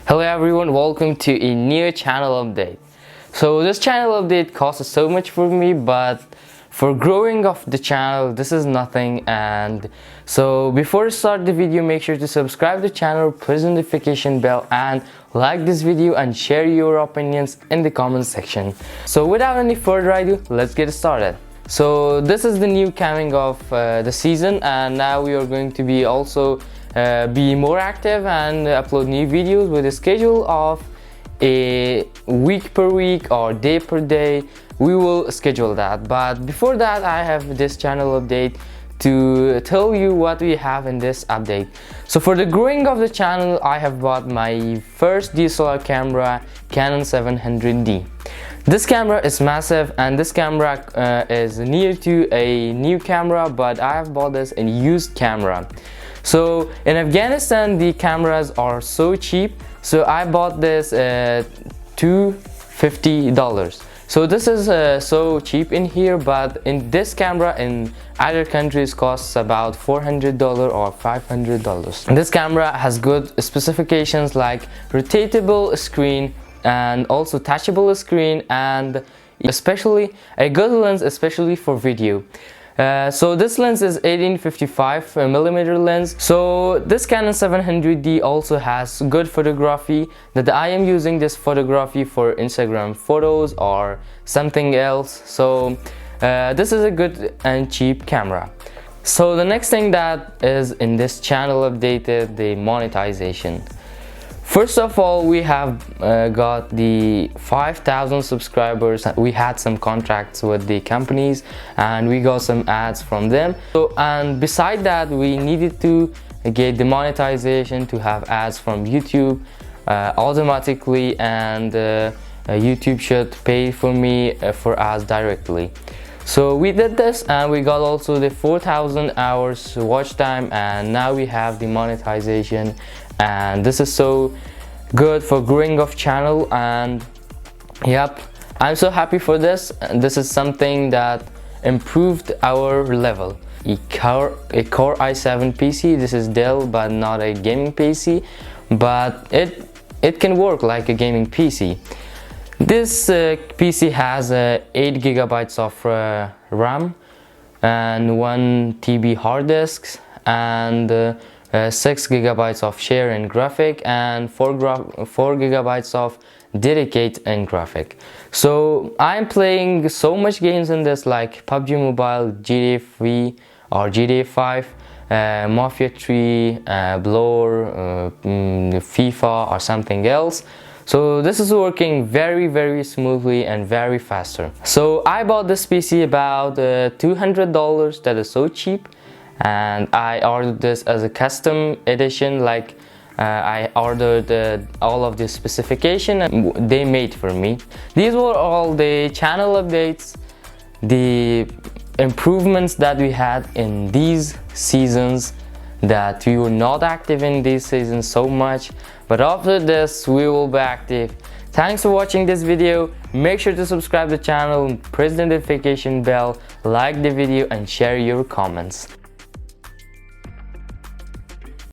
Hello everyone, welcome to a new channel update. So this channel update costs so much for me, but for growing of the channel this is nothing. And so before you start the video, make sure to subscribe to the channel, press the notification bell and like this video and share your opinions in the comment section. So without any further ado, let's get started. So this is the new coming of the season, and now we are going to be also be more active and upload new videos with a schedule of a week per week or day per day. We will schedule that, but before that I have this channel update to tell you what we have in this update. So for the growing of the channel, I have bought my first DSLR camera, Canon 700D. This camera is massive, and this camera is near to a new camera, but I have bought this in used camera. So in Afghanistan the cameras are so cheap, so I bought this $250. So this is so cheap in here, but in this camera in other countries costs about $400 or $500. This camera has good specifications like rotatable screen and also touchable screen, and especially a good lens, especially for video. So this lens is 18-55mm lens. So this Canon 700D also has good photography, that I am using this photography for Instagram photos or something else. So this is a good and cheap camera. So the next thing that is in this channel updated, the monetization. First of all, we have got the 5,000 subscribers. We had some contracts with the companies and we got some ads from them. So, and beside that, we needed to get the monetization to have ads from YouTube automatically, and YouTube should pay for me for ads directly. So we did this and we got also the 4,000 hours watch time, and now we have the monetization, and this is so good for growing of channel. And yep, I'm so happy for this. And this is something that improved our level. A Core i7 PC. This is Dell but not a gaming PC, but it can work like a gaming PC. This PC has 8GB of RAM and 1 TB hard disks, and 6GB of share in graphic, and 4GB of dedicate in graphic. So I'm playing so much games in this, like PUBG Mobile, GTA 3 or GTA 5, Mafia 3, Blower, FIFA or something else. So this is working very smoothly and very faster. So I bought this PC about $200. That is so cheap. And I ordered this as a custom edition, like I ordered all of the specification and they made for me. These were all the channel updates, the improvements that we had in these seasons, that we were not active in these seasons so much, but after this we will be active. Thanks for watching this video. Make sure to subscribe to the channel, press the notification bell, like the video and share your comments.